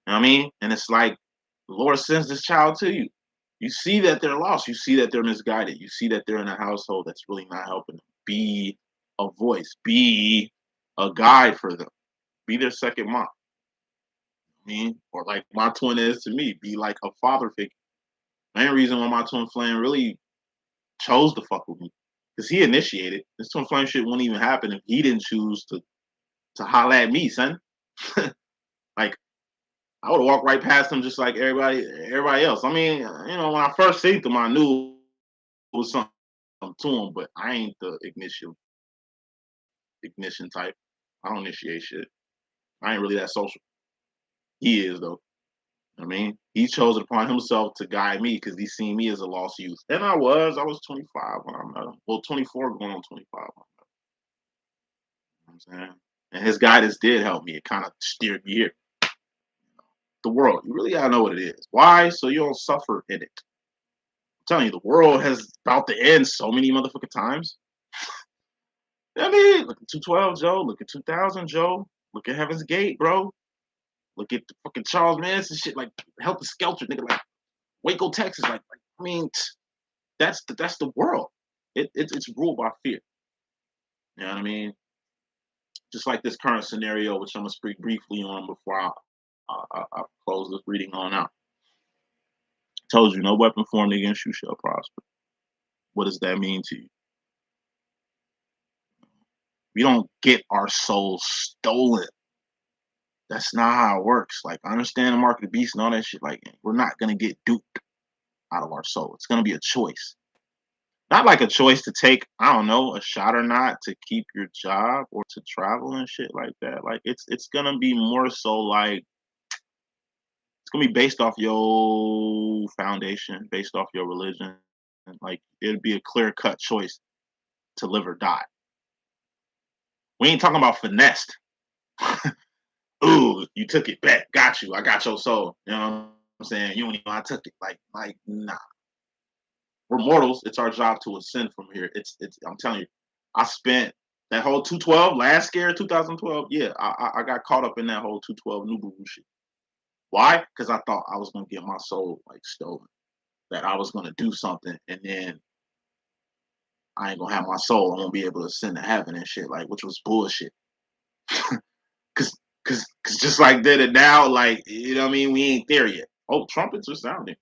You know what I mean? And it's like the Lord sends this child to you. You see that they're lost. You see that they're misguided. You see that they're in a household that's really not helping them. Be a voice. Be a guide for them. Be their second mom. I mean, or like my twin is to me. Be like a father figure. Main reason why my twin flame really chose to fuck with me because he initiated. This twin flame shit wouldn't even happen if he didn't choose to holler at me, son. Like I would have walked right past him just like everybody else. I mean, when I first seen him, I knew it was something to him, but I ain't the ignition type. I don't initiate shit. I ain't really that social. He is though. I mean, he chose it upon himself to guide me because he seen me as a lost youth. And I was 25 when I met him. Well, 24 going on 25 when I met him. You know what I'm saying? And his guidance did help me. It kind of steered me here. The world, you really gotta know what it is. Why? So you don't suffer in it. I'm telling you, the world has about to end so many motherfucking times. I mean, look at 212, Joe. Look at 2000, Joe. Look at Heaven's Gate, bro. Look at the fucking Charles Manson shit, like Helter Skelter, nigga, like Waco, Texas. I mean, that's the world. It's ruled by fear. You know what I mean? Just like this current scenario, which I'm gonna speak briefly on before I close this reading on out. I told you, no weapon formed against you shall prosper. What does that mean to you? We don't get our souls stolen. That's not how it works. Like, I understand the mark of the beast and all that shit. Like, we're not gonna get duped out of our soul. It's gonna be a choice. Not like a choice to take, I don't know, a shot or not to keep your job or to travel and shit like that. Like it's gonna be more so like it's gonna be based off your foundation, based off your religion. And like it'd be a clear cut choice to live or die. We ain't talking about finessed. Ooh, you took it back. Got you. I got your soul. You know what I'm saying? You don't even know I took it. Like nah. We're mortals. It's our job to ascend from here. It's. I'm telling you, I spent that whole 212 last scare 2012. Yeah, I got caught up in that whole 212 new boo shit. Why? Because I thought I was gonna get my soul like stolen. That I was gonna do something and then I ain't gonna have my soul. I won't be able to ascend to heaven and shit. Like, which was bullshit. Cause, cause just like then and now, like you know what I mean. We ain't there yet. Oh, trumpets are sounding.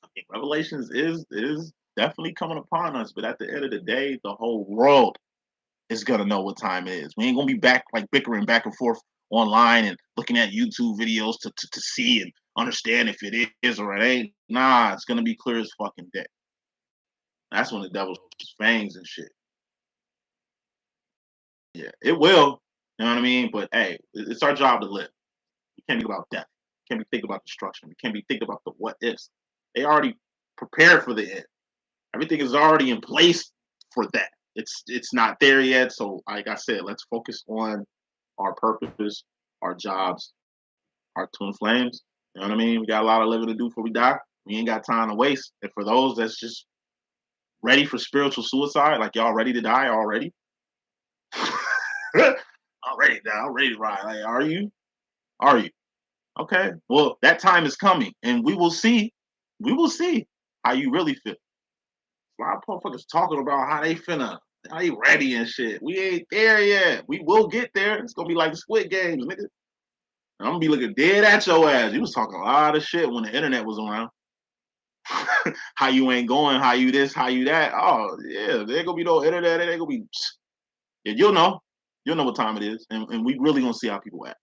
I think Revelations is definitely coming upon us, but at the end of the day, the whole world is gonna know what time it is. We ain't gonna be back like bickering back and forth online and looking at YouTube videos to see and understand if it is or it ain't. Nah, it's gonna be clear as fucking day. That's when the devil shows fangs and shit. Yeah, it will. You know what I mean? But hey, it's our job to live. We can't think about death. We can't be thinking about destruction. We can't be thinking about the what ifs. They already prepared for the end. Everything is already in place for that. It's not there yet. So like I said, let's focus on our purpose, our jobs, our twin flames. You know what I mean? We got a lot of living to do before we die. We ain't got time to waste. And for those that's just ready for spiritual suicide, like y'all ready to die already? Already down, ready to ride. Like, are you? Are you? Okay. Well, that time is coming, and we will see. We will see how you really feel. A lot of motherfuckers talking about how they finna, how they ready and shit. We ain't there yet. We will get there. It's gonna be like the Squid Games, nigga. I'm gonna be looking dead at your ass. You was talking a lot of shit when the internet was around. How you ain't going, how you this, how you that. Oh yeah, there ain't gonna be no internet. It ain't gonna be. Yeah, you'll know. You'll know what time it is, and we really gonna see how people act.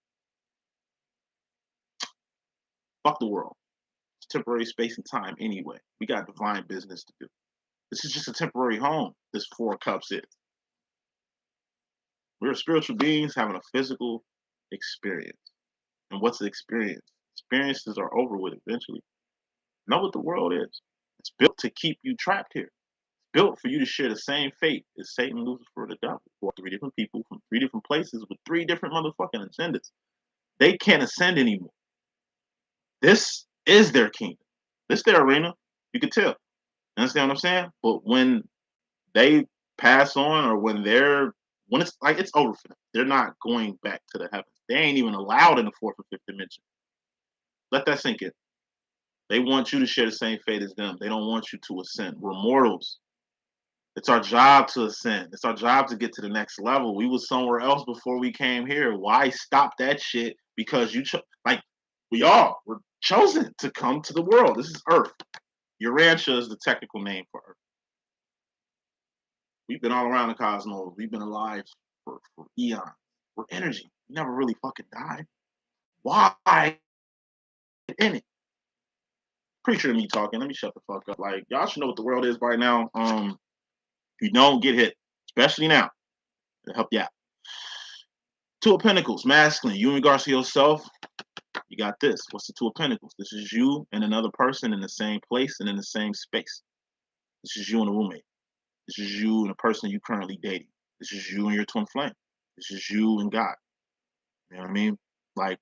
Fuck the world. It's temporary space and time anyway. We got divine business to do. This is just a temporary home. This Four Cups is. We're spiritual beings having a physical experience. And what's the experience? Experiences are over with eventually. Know what the world is. It's built to keep you trapped here. It's built for you to share the same fate as Satan, Lucifer, the devil, who are three different people from three different places with three different motherfucking agendas. They can't ascend anymore. This is their kingdom. This is their arena. You can tell. Understand what I'm saying? But when they pass on, or when it's like it's over for them, they're not going back to the heavens. They ain't even allowed in the fourth or fifth dimension. Let that sink in. They want you to share the same fate as them. They don't want you to ascend. We're mortals. It's our job to ascend. It's our job to get to the next level. We was somewhere else before we came here. Why stop that shit? Because like we are. We're chosen to come to the world. This is Earth. Urantia is the technical name for Earth. We've been all around the cosmos. We've been alive for eons. We're energy. We never really fucking died. Why in it? Preacher to me talking. Let me shut the fuck up. Like, y'all should know what the world is by now. If you don't, get hit. Especially now. It'll help you out. Two of Pentacles, masculine. You in regards to yourself, you got this. What's the Two of Pentacles? This is you and another person in the same place and in the same space. This is you and a roommate. This is you and a person you currently dating. This is you and your twin flame. This is you and God. You know what I mean? Like,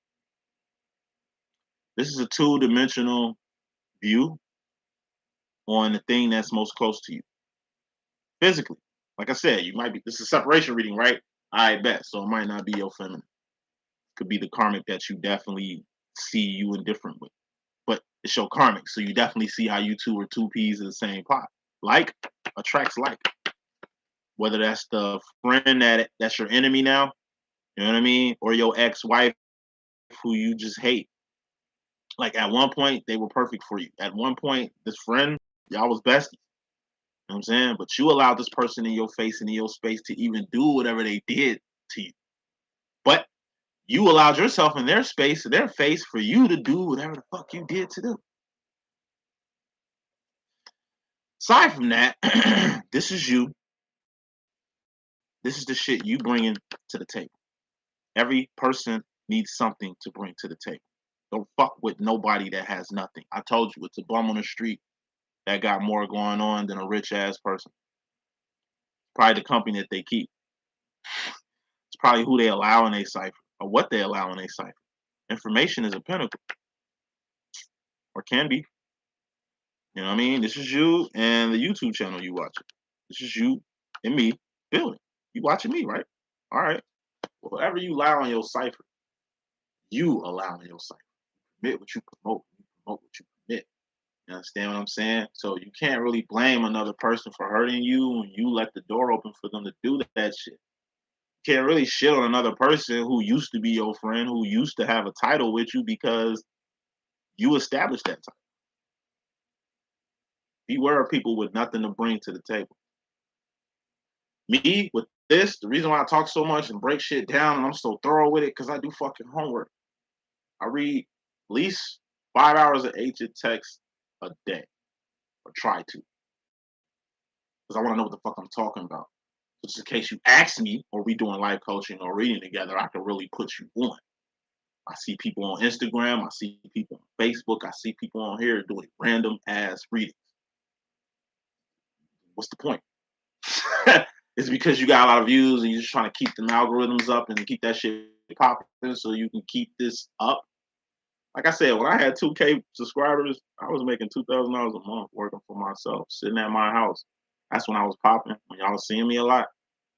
this is a two-dimensional view on the thing that's most close to you. Physically. Like I said, you might be, this is a separation reading, right? I bet. So it might not be your feminine. It could be the karmic that you definitely see you indifferent with. But it's your karmic. So you definitely see how you two are two peas in the same pot. Like attracts like. Whether that's the friend that's your enemy now, you know what I mean? Or your ex-wife who you just hate. Like at one point, they were perfect for you. At one point, this friend, y'all was besties. You know what I'm saying? But you allowed this person in your face and in your space to even do whatever they did to you. But you allowed yourself in their space, in their face, for you to do whatever the fuck you did to them. Aside from that, this is you. This is the shit you bringing to the table. Every person needs something to bring to the table. Don't fuck with nobody that has nothing. I told you, it's a bum on the street that got more going on than a rich ass person. Probably the company that they keep. It's probably who they allow in a cipher or what they allow in a cipher. Information is a pinnacle, or can be. You know what I mean? This is you and the YouTube channel you watching. This is you and me building. You watching me, right? All right. Whatever you allow in your cipher, you allow in your cipher. Commit what you promote. You promote what you commit. You understand what I'm saying? So you can't really blame another person for hurting you when you let the door open for them to do that shit. You can't really shit on another person who used to be your friend, who used to have a title with you because you established that title. Beware of people with nothing to bring to the table. Me, with this, the reason why I talk so much and break shit down and I'm so thorough with it, because I do fucking homework. I read at least 5 hours of ancient text a day, or try to, because I want to know what the fuck I'm talking about. So just in case you ask me, or we doing live coaching or reading together, I can really put you on. I see people on Instagram, I see people on Facebook, I see people on here doing random ass readings. What's the point? It's because you got a lot of views and you're just trying to keep them algorithms up and keep that shit popping so you can keep this up. Like I said, when I had 2K subscribers, I was making $2,000 a month working for myself, sitting at my house. That's when I was popping. When y'all was seeing me a lot.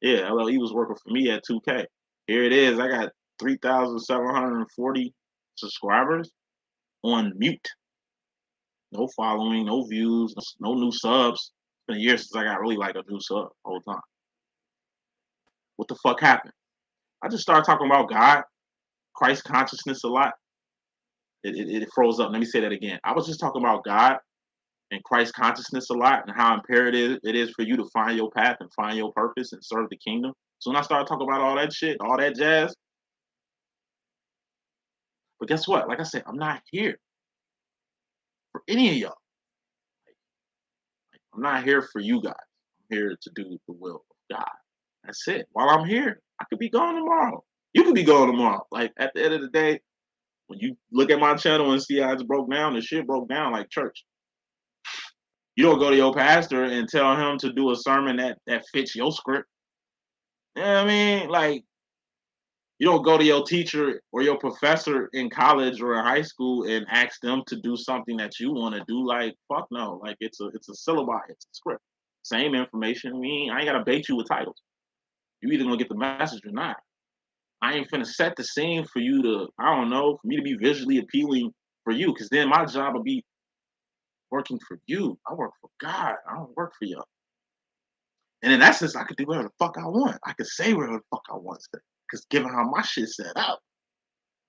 Yeah, LLE was working for me at 2K. Here it is. I got 3,740 subscribers on mute. No following, no views, no new subs. It's been a year since I got really like a new sub the whole time. What the fuck happened? I just started talking about God, Christ consciousness a lot. It froze up. Let me say that again. I was just talking about God and Christ consciousness a lot and how imperative it is for you to find your path and find your purpose and serve the kingdom. So when I started talking about all that shit, all that jazz, but guess what? Like I said, I'm not here for any of y'all. I'm not here for you guys. I'm here to do the will of God. That's it. While I'm here, I could be gone tomorrow. You could be gone tomorrow. Like at the end of the day, when you look at my channel and see how it's broke down, the shit broke down like church. You don't go to your pastor and tell him to do a sermon that fits your script. You know what I mean? Like, you don't go to your teacher or your professor in college or in high school and ask them to do something that you want to do. Like, fuck no. Like, it's a syllabi, it's a script. Same information. I ain't gotta bait you with titles. You either gonna get the message or not. I ain't finna set the scene for you to, I don't know, for me to be visually appealing for you, because then my job will be working for you. I work for God. I don't work for y'all. And in that sense, I could do whatever the fuck I want. I could say whatever the fuck I want to. Because given how my shit's set up,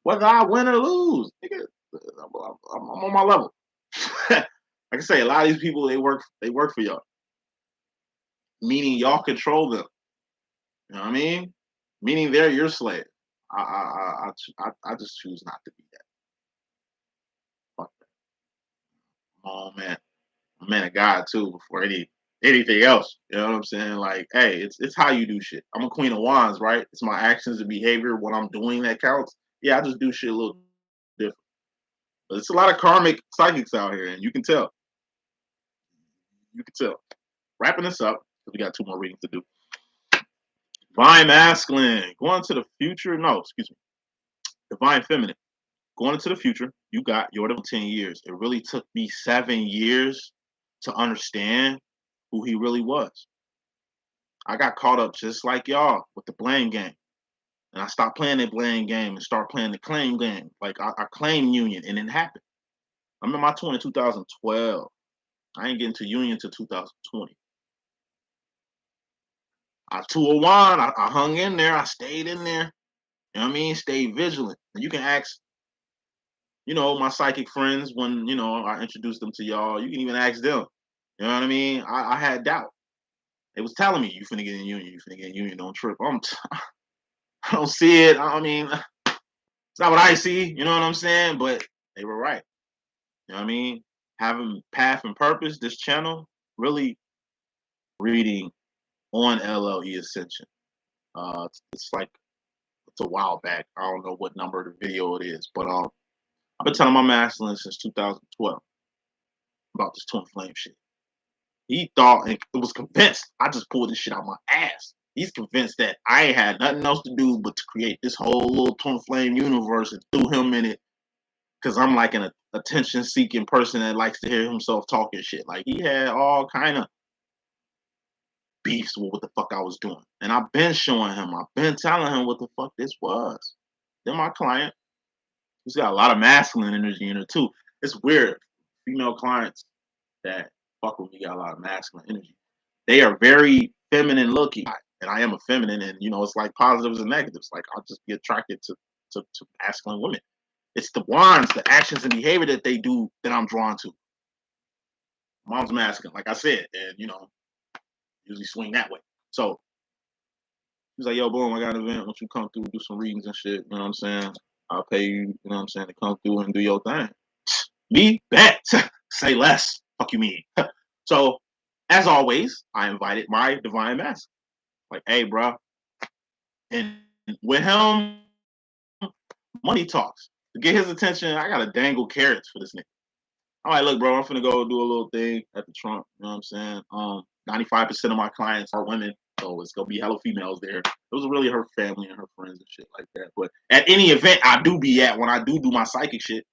whether I win or lose, nigga, I'm on my level. Like I say, a lot of these people they work for y'all, meaning y'all control them. You know what I mean? Meaning they're your slave. I just choose not to be that. Fuck that. Oh man, I'm a man of God too. Before anything else, you know what I'm saying? Like, hey, it's how you do shit. I'm a queen of wands, right? It's my actions and behavior, what I'm doing that counts. Yeah, I just do shit a little different. But it's a lot of karmic psychics out here, and you can tell. You can tell. Wrapping this up, because we got 2 more readings to do. Divine masculine, going to the future. No, excuse me. Divine feminine, going into the future. You got your 10 years. It really took me 7 years to understand who he really was. I got caught up just like y'all with the blame game. And I stopped playing that blame game and start playing the claim game. Like I claim union and it happened. I'm in my 2012. I ain't getting to union till 2020. I was 201. I hung in there. I stayed in there. You know what I mean? Stayed vigilant. And you can ask, my psychic friends when, I introduced them to y'all. You can even ask them. You know what I mean? I had doubt. They was telling me, you finna get in union. You finna get in union. Don't trip. I don't see it. I mean, it's not what I see. You know what I'm saying? But they were right. You know what I mean? Having path and purpose, this channel, really reading on LLE.Ascension. It's like, it's a while back. I don't know what number the video it is, but I've been telling my masculine since 2012 about this twin flame shit. He thought and was convinced I just pulled this shit out my ass. He's convinced that I ain't had nothing else to do but to create this whole little twin flame universe and threw him in it because I'm like an attention-seeking person that likes to hear himself talking shit. Like he had all kind of beefs with what the fuck I was doing, and I've been showing him. I've been telling him what the fuck this was. Then my client, he's got a lot of masculine energy in her too. It's weird. Female clients that fuck with me got a lot of masculine energy. They are very feminine looking, and I am a feminine, and it's like positives and negatives. Like I'll just be attracted to masculine women. It's the wands, the actions and behavior that they do that I'm drawn to. Mom's masculine, like I said, and usually swing that way. So he's like, yo, boom, I got an event. Won't you come through, do some readings and shit? You know what I'm saying? I'll pay you, you know what I'm saying, to come through and do your thing. Me? Bet. Say less. Fuck you mean. So, as always, I invited my divine master. Like, hey, bro. And with him, money talks. To get his attention, I gotta dangle carrots for this nigga. I'm like, look, bro, I'm finna go do a little thing at the Trump. You know what I'm saying? 95% of my clients are women, so it's gonna be hella females there. It was really her family and her friends and shit like that. But at any event I do be at when I do my psychic shit,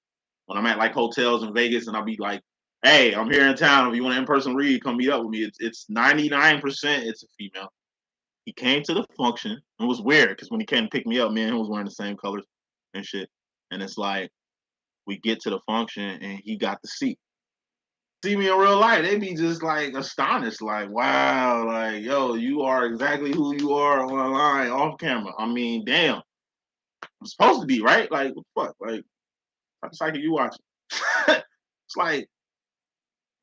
When I'm at like hotels in Vegas and I'll be like, hey, I'm here in town. If you want an in-person read, come meet up with me. It's 99% it's a female. He came to the function. It was weird because when he came to pick me up, me and him was wearing the same colors and shit. And it's like we get to the function and he got the seat. See me in real life, they be just like astonished, like, wow, like, yo, you are exactly who you are online, off camera. I mean, damn, I'm supposed to be, right? Like, what the fuck? Like, what cycle you watching? It's like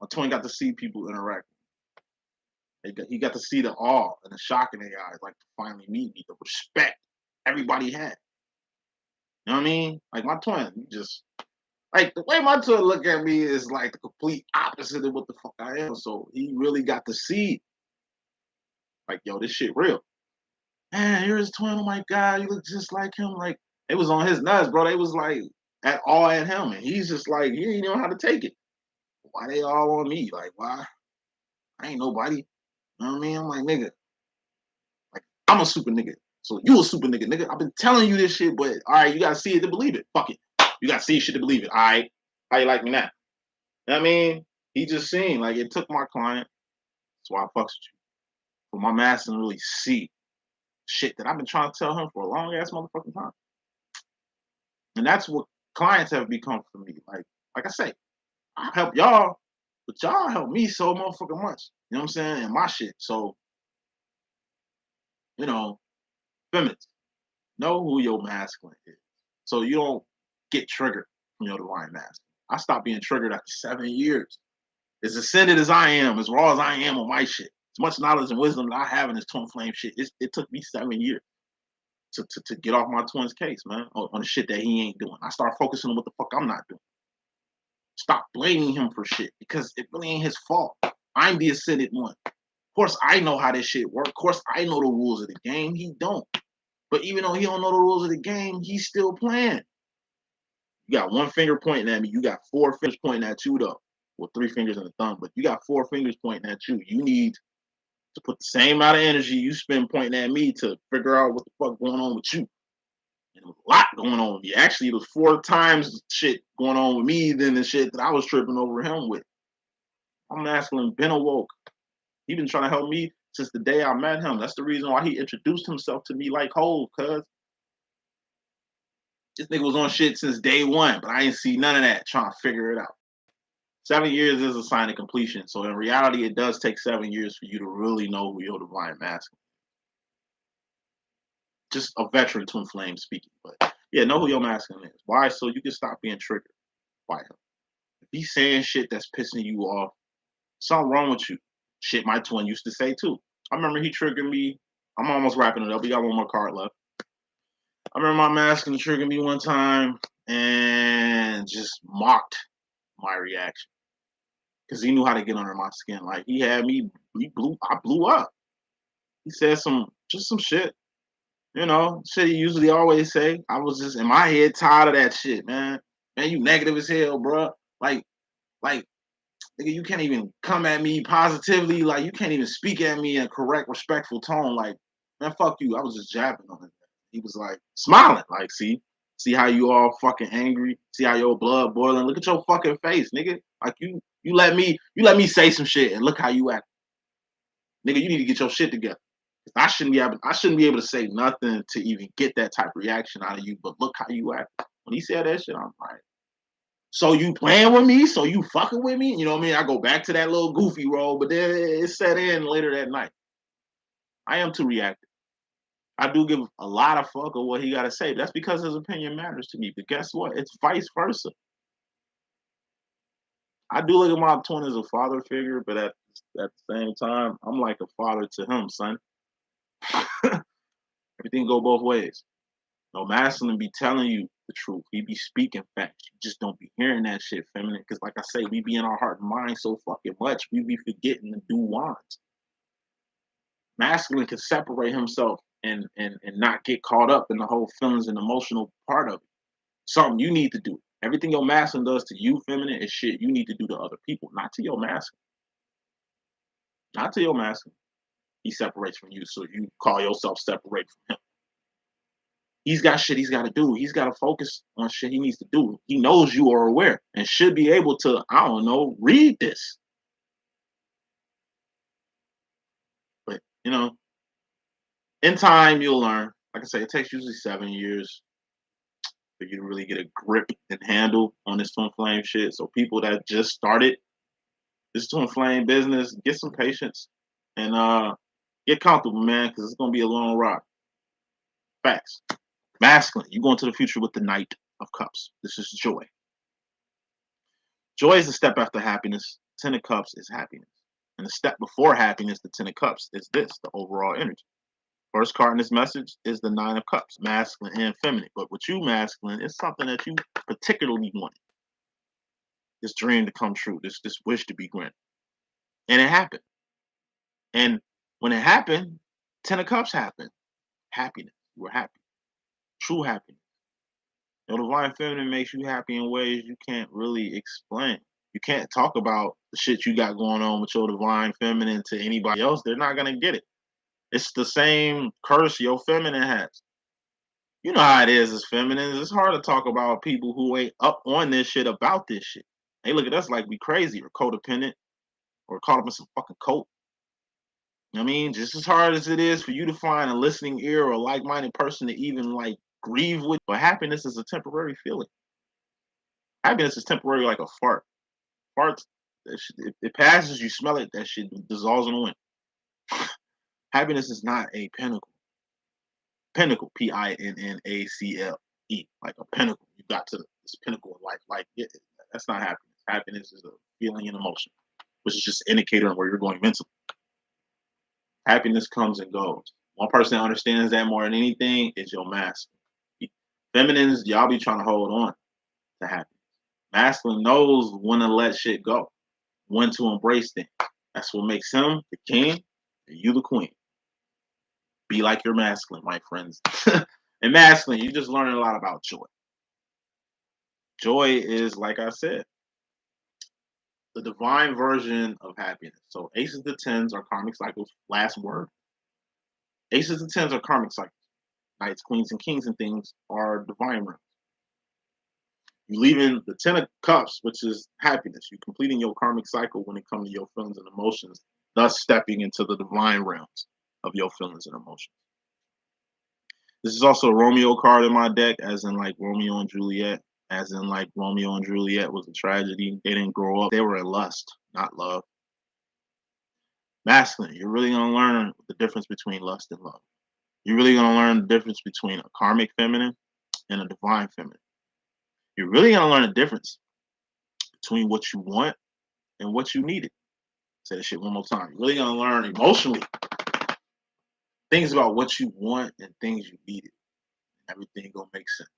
my twin got to see people interact. He got to see the awe and the shock in their eyes, like to finally meet me, the respect everybody had. You know what I mean? Like my twin, just like the way my twin look at me is like the complete opposite of what the fuck I am. So he really got to see, like, yo, this shit real. Man, here's his twin. Oh my god, you look just like him. Like it was on his nuts, bro. They was like at all at him, and he's just like he ain't know how to take it. Why they all on me? Like why? I ain't nobody. You know what I mean? I'm like nigga, like I'm a super nigga. So you a super nigga, nigga. I've been telling you this shit, but all right, you gotta see it to believe it. Fuck it. You gotta see shit to believe it. All right. How you like me now? You know what I mean? He just seen like it took my client. That's why I fucks with you. For my master to really see shit that I've been trying to tell him for a long ass motherfucking time. And that's what clients have become for me. Like I say, I help y'all, but y'all help me so motherfucking much. You know what I'm saying? And my shit. So, you know, feminists, know who your masculine is. So you don't get triggered from your divine masculine. I stopped being triggered after 7 years. As ascended as I am, as raw as I am on my shit, as much knowledge and wisdom that I have in this twin flame shit, it took me 7 years to get off my twin's case, man, on the shit that he ain't doing. I start focusing on what the fuck I'm not doing. Stop blaming him for shit because it really ain't his fault. I'm the ascended one. Of course, I know how this shit works. Of course, I know the rules of the game. He don't. But even though he don't know the rules of the game, he's still playing. You got one finger pointing at me. You got 4 fingers pointing at you, though. Well, 3 fingers and a thumb. But you got 4 fingers pointing at you. You need to put the same amount of energy you spend pointing at me to figure out what the fuck going on with you. And there was a lot going on with me. Actually, it was 4 times shit going on with me than the shit that I was tripping over him with. I'm masculine, been awoke. He been trying to help me since the day I met him. That's the reason why he introduced himself to me like Hov, cuz this nigga was on shit since day one, but I ain't see none of that trying to figure it out. 7 years is a sign of completion. So in reality, it does take 7 years for you to really know who your divine masculine. Just a veteran twin flame speaking. But yeah, know who your masculine is. Why? So you can stop being triggered by him. If he's saying shit that's pissing you off, something wrong with you. Shit my twin used to say too. I remember he triggered me. I'm almost wrapping it up. We got one more card left. I remember my masculine triggered me one time and just mocked my reaction. Because he knew how to get under my skin. Like he had me, I blew up. He said some shit, you know, shit he usually always say. I was just in my head tired of that shit, man. Man, you negative as hell, bro. Like, nigga, you can't even come at me positively. Like, you can't even speak at me in a correct, respectful tone. Like, man, fuck you. I was just jabbing on him. He was like smiling. Like, see how you all fucking angry. See how your blood boiling. Look at your fucking face, nigga. Like you let me say some shit and look how you act, nigga. You need to get your shit together. I shouldn't be able to say nothing to even get that type of reaction out of you. But look how you act. When he said that shit, I'm like, so you playing with me? So you fucking with me? You know what I mean? I go back to that little goofy role, but then it set in later that night. I am too reactive. I do give a lot of fuck of what he got to say. That's because his opinion matters to me. But guess what? It's vice versa. I do look at my twin as a father figure, but at the same time, I'm like a father to him, son. Everything go both ways. No, masculine be telling you the truth. He be speaking facts. You just don't be hearing that shit, feminine. Because like I say, we be in our heart and mind so fucking much, we be forgetting to do wands. Masculine can separate himself and not get caught up in the whole feelings and emotional part of it. Something you need to do. Everything your masculine does to you, feminine, is shit you need to do to other people, not to your masculine. Not to your masculine. He separates from you, so you call yourself separate from him. He's got shit he's got to do. He's got to focus on shit he needs to do. He knows you are aware and should be able to, I don't know, read this. But, in time, you'll learn. Like I say, it takes usually 7 years for you to really get a grip and handle on this twin flame shit. So people that just started this twin flame business, get some patience and get comfortable, man, because it's gonna be a long ride. Facts. Masculine, you go into the future with the Knight of Cups. This is joy. Joy is a step after happiness. Ten of Cups is happiness. And the step before happiness, the Ten of Cups, is this, the overall energy. First card in this message is the Nine of Cups, masculine and feminine. But with you, masculine, it's something that you particularly wanted. This dream to come true, this wish to be granted. And it happened. And when it happened, Ten of Cups happened. Happiness. You were happy. True happiness. The divine feminine makes you happy in ways you can't really explain. You can't talk about the shit you got going on with your divine feminine to anybody else. They're not gonna get it. It's the same curse your feminine has. You know how it is as feminines. It's hard to talk about people who ain't up on this shit about this shit. They look at us like we crazy or codependent or caught up in some fucking cult. I mean, just as hard as it is for you to find a listening ear or a like-minded person to even like grieve with, but happiness is a temporary feeling. Happiness is temporary like a fart. Farts, it passes, you smell it, that shit dissolves in the wind. Happiness is not a pinnacle. Pinnacle, Pinnacle, like a pinnacle. You got to this pinnacle in life. Like, that's not happiness. Happiness is a feeling and emotion, which is just an indicator of where you're going mentally. Happiness comes and goes. One person that understands that more than anything is your masculine. Feminines, y'all be trying to hold on to happiness. Masculine knows when to let shit go, when to embrace things. That's what makes him the king and you the queen. Be like your masculine, my friends. And masculine, you're just learning a lot about joy. Joy is, like I said, the divine version of happiness. So aces to tens are karmic cycles. Last word. Aces to tens are karmic cycles. Knights, queens, and kings and things are divine realms. You leaving the Ten of Cups, which is happiness. You completing your karmic cycle when it comes to your feelings and emotions, thus stepping into the divine realms of your feelings and emotions. This is also a Romeo card in my deck, as in like Romeo and Juliet, as in like Romeo and Juliet was a tragedy. They didn't grow up. They were in lust, not love. Masculine, you're really going to learn the difference between lust and love. You're really going to learn the difference between a karmic feminine and a divine feminine. You're really going to learn the difference between what you want and what you needed. Say that shit one more time. You're really going to learn emotionally things about what you want and things you needed. Everything going to make sense.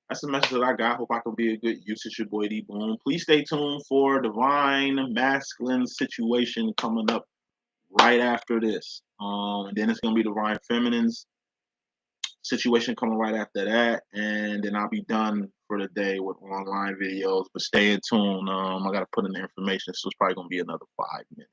That's the message that I got. Hope I can be a good use. It's your boy D.Boom. Please stay tuned for divine masculine situation coming up right after this. And then it's gonna be divine feminine's situation coming right after that, and then I'll be done for the day with online videos. But stay in tune. I gotta put in the information, so it's probably gonna be another 5 minutes.